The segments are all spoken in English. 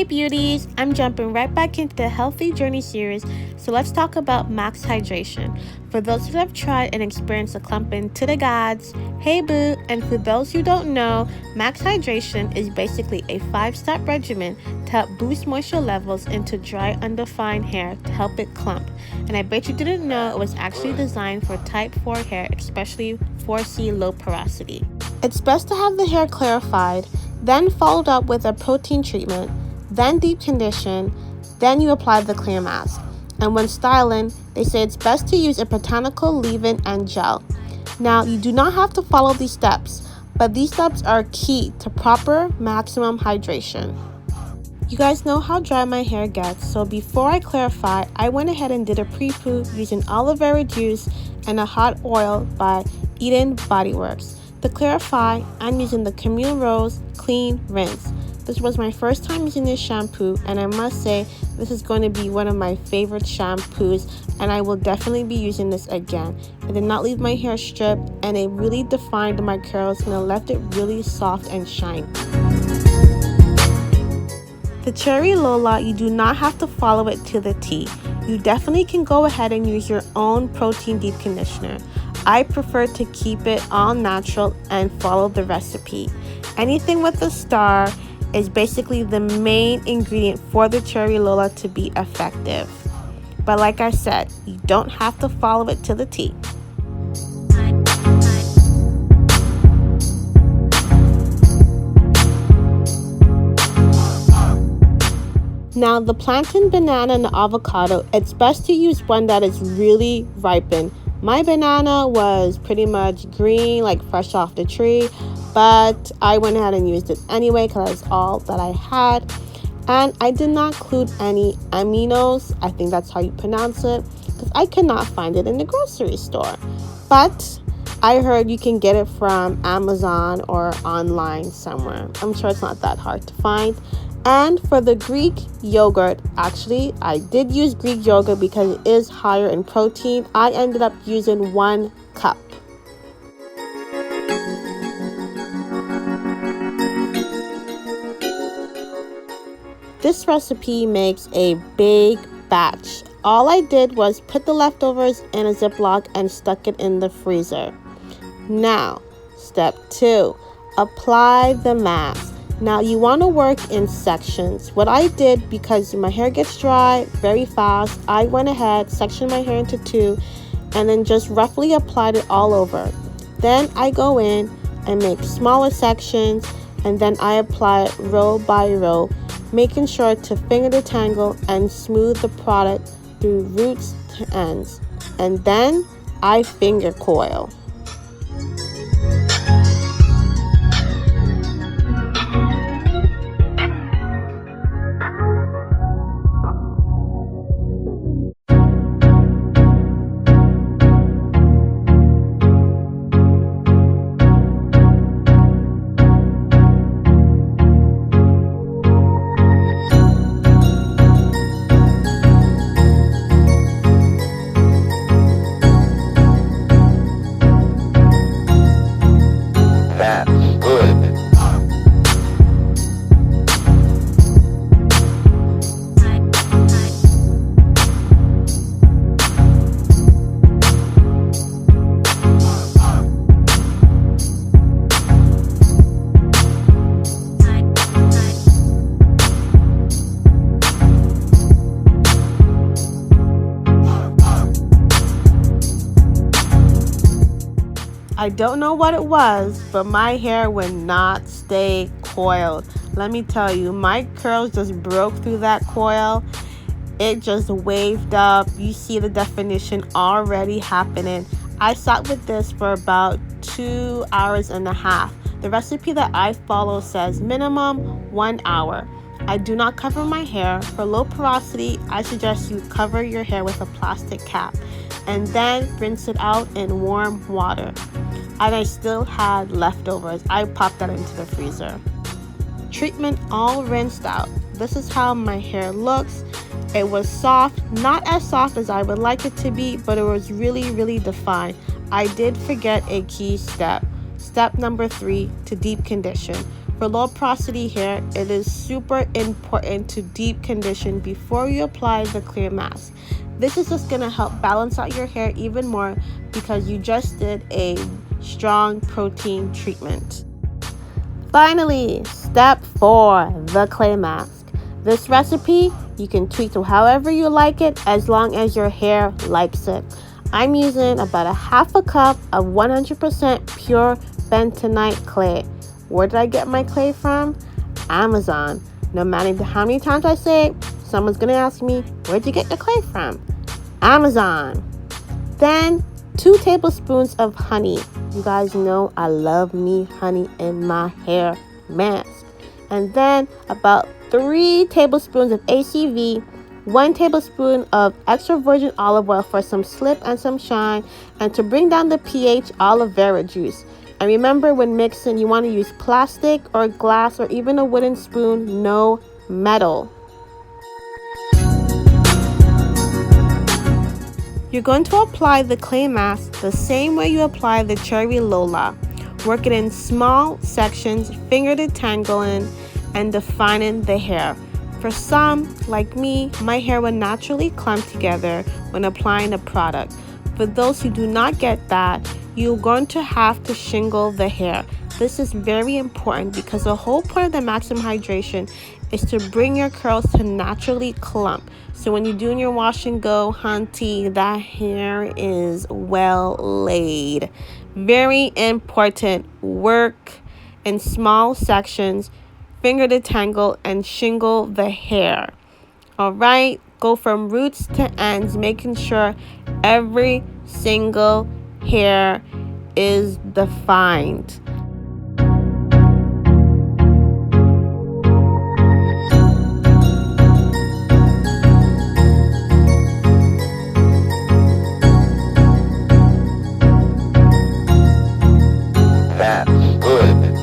Hey beauties, I'm jumping right back into the Healthy Journey series, so let's talk about max hydration. For those who have tried and experienced a clumping to the gods, hey boo, and for those who don't know, max hydration is basically a 5-step regimen to help boost moisture levels into dry, undefined hair to help it clump. And I bet you didn't know it was actually designed for type 4 hair, especially 4C low porosity. It's best to have the hair clarified, then followed up with a protein treatment, then deep condition, then you apply the clear mask. And when styling, they say it's best to use a botanical leave-in and gel. Now, you do not have to follow these steps, but these steps are key to proper maximum hydration. You guys know how dry my hair gets, so before I clarify, I went ahead and did a pre-poo using aloe vera juice and a hot oil by Eden Body Works. To clarify, I'm using the Camille Rose Clean Rinse. This was my first time using this shampoo, and I must say this is going to be one of my favorite shampoos, and I will definitely be using this again. It did not leave my hair stripped, and it really defined my curls and it left it really soft and shiny. The Cherry Lola, you do not have to follow it to the T. You definitely can go ahead and use your own protein deep conditioner. I prefer to keep it all natural and follow the recipe. Anything with a star is basically the main ingredient for the Cherry Lola to be effective. But like I said, you don't have to follow it to the T. Now the plantain, banana, and the avocado, it's best to use one that is really ripened. My banana was pretty much green, like fresh off the tree, but I went ahead and used it anyway because that's all that I had. And I did not include any Aminos, I think that's how you pronounce it, because I could not find it in the grocery store. But I heard you can get it from Amazon or online somewhere. I'm sure it's not that hard to find. And for the Greek yogurt, actually, I did use Greek yogurt because it is higher in protein. I ended up using 1 cup. This recipe makes a big batch. All I did was put the leftovers in a Ziploc and stuck it in the freezer. Now, step 2, apply the mask. Now you want to work in sections. What I did, because my hair gets dry very fast, I went ahead, sectioned my hair into 2, and then just roughly applied it all over. Then I go in and make smaller sections, and then I apply it row by row, making sure to finger detangle and smooth the product through roots to ends. And then I finger coil. I don't know what it was, but my hair would not stay coiled. Let me tell you, my curls just broke through that coil. It just waved up. You see the definition already happening. I sat with this for about 2.5 hours. The recipe that I follow says minimum 1 hour. I do not cover my hair. For low porosity, I suggest you cover your hair with a plastic cap and then rinse it out in warm water. And I still had leftovers. I popped that into the freezer. Treatment all rinsed out. This is how my hair looks. It was soft, not as soft as I would like it to be, but it was really defined. I did forget a key step. Step number 3, to deep condition. For low porosity hair, it is super important to deep condition before you apply the clear mask. This is just going to help balance out your hair even more because you just did a strong protein treatment. Finally, step 4, the clay mask. This recipe, you can tweak to however you like it as long as your hair likes it. I'm using about a half a cup of 100% pure Bentonite clay. Where did I get my clay from? Amazon. No matter how many times I say it, someone's going to ask me, where'd you get the clay from? Amazon. Then 2 tablespoons of honey. You guys know I love me honey in my hair mask. And then about 3 tablespoons of ACV, 1 tablespoon of extra virgin olive oil for some slip and some shine, and to bring down the pH, aloe vera juice. And remember, when mixing, you want to use plastic or glass or even a wooden spoon, no metal. You're going to apply the clay mask the same way you apply the cherry Lola. Work it in small sections, finger detangling and defining the hair. For some, like me, my hair will naturally clump together when applying the product. For those who do not get that, you're going to have to shingle the hair. This is very important because the whole point of the maximum hydration is to bring your curls to naturally clump. So when you're doing your wash and go, hunty, that hair is well laid. Very important. Work in small sections, finger detangle, and shingle the hair. Alright, go from roots to ends, making sure every single hair is defined. That's good.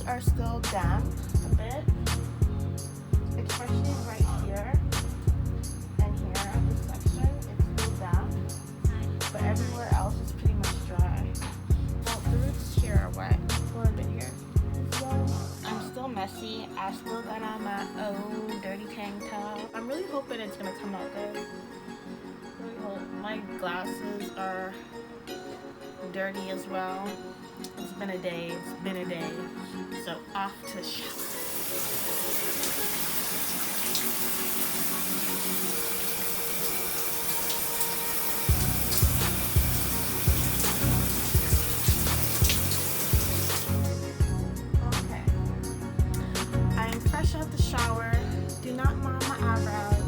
Are still damp a bit, especially right here and here in this section. It's still damp, but everywhere else is pretty much dry. Well, the roots here are wet for a bit here. So I'm still messy. I still got on my old dirty tank top. I'm really hoping it's gonna come out good. Really hope. My glasses are dirty as well. It's been a day. So off to the shower. Okay. I am fresh out the shower. Do not mind my eyebrows.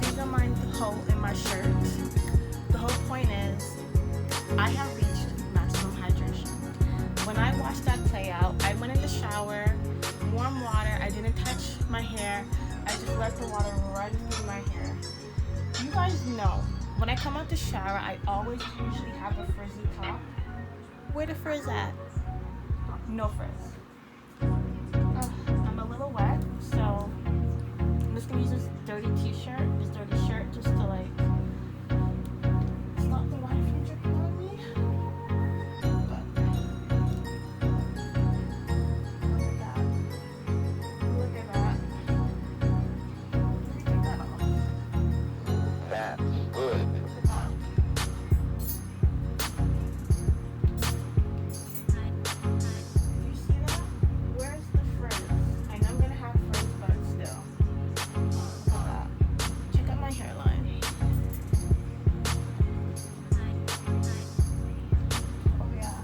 Please don't mind the hole in my shirt. The whole point is, I have reached maximum hydration. When I washed that clay out, I went in the shower, warm water. I didn't touch my hair. I just just let the water run through my hair. You guys know, when I come out the shower, I always usually have a frizzy top. Where the frizz at? No frizz. I'm a little wet, so I'm just gonna use this dirty t-shirt, this dirty shirt, just to like stop the water from dripping on me. But look at that. Let me take that off. That's good. Look at that. Do you see that? Where's the frizz? I know I'm gonna have frizz, but still. Look at that. Check out my hairline. Oh yeah.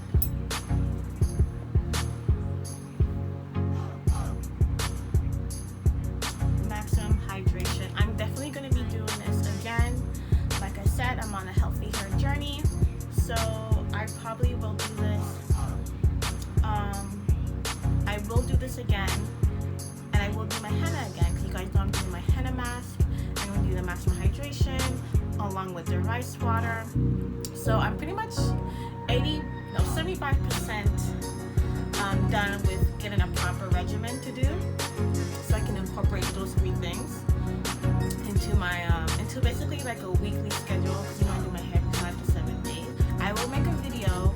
Maximum hydration. I'm definitely gonna be doing this again. Like I said, I'm on a healthy hair journey, so I probably will do this. I will do this again, and I will do my henna again, because you guys know I'm doing my henna mask. I'm going to do the maximum hydration along with the rice water. So I'm pretty much 75% done with getting a proper regimen to do, so I can incorporate those 3 things into my into basically like a weekly schedule, because you know I do my hair 5 to 7 days. I will make a video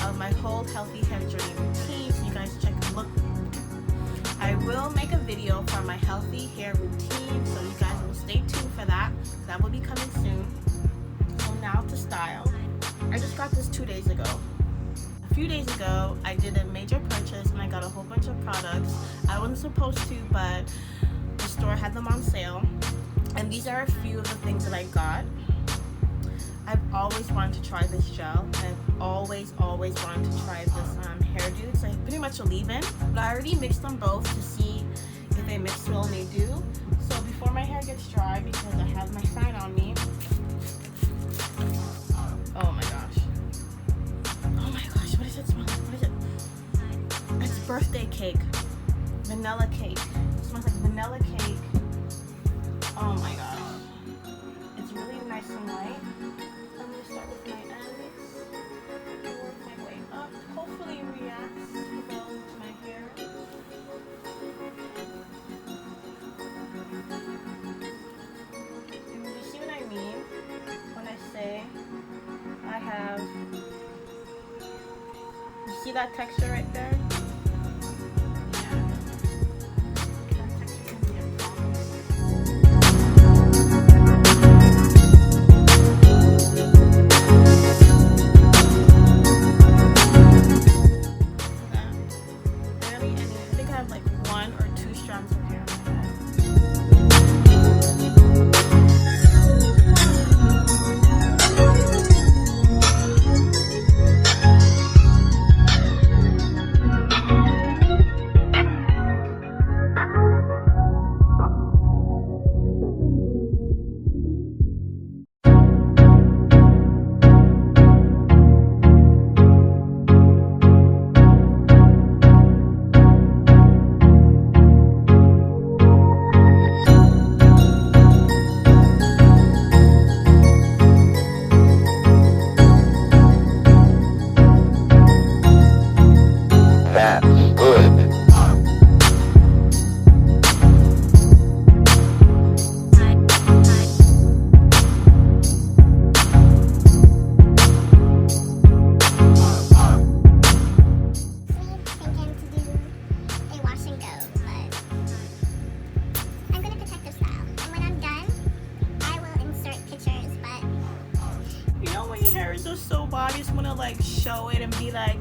of my whole healthy hair journey routine, so you guys check and look. I will make a video for my healthy hair routine, so you guys will stay tuned for that. That will be coming soon. So now to style. I just got this 2 days ago. A few days ago, I did a major purchase and I got a whole bunch of products. I wasn't supposed to, but the store had them on sale. And these are a few of the things that I got. I've always wanted to try this gel. I've always wanted to try this hairdo. It's like pretty much a leave-in. But I already mixed them both to see if they mix well, and they do. So before my hair gets dry, because I have my fan on me. Oh my gosh. Oh my gosh, what does it smell like? What is it? It's birthday cake. Vanilla cake. It smells like vanilla cake. Oh my gosh. It's really nice and light. I'm going to start with my ends. Work my way up. Hopefully it reacts well to my hair. And you see what I mean when I say I have... You see that texture right there? hair is just so bad. I just want to like show it and be like,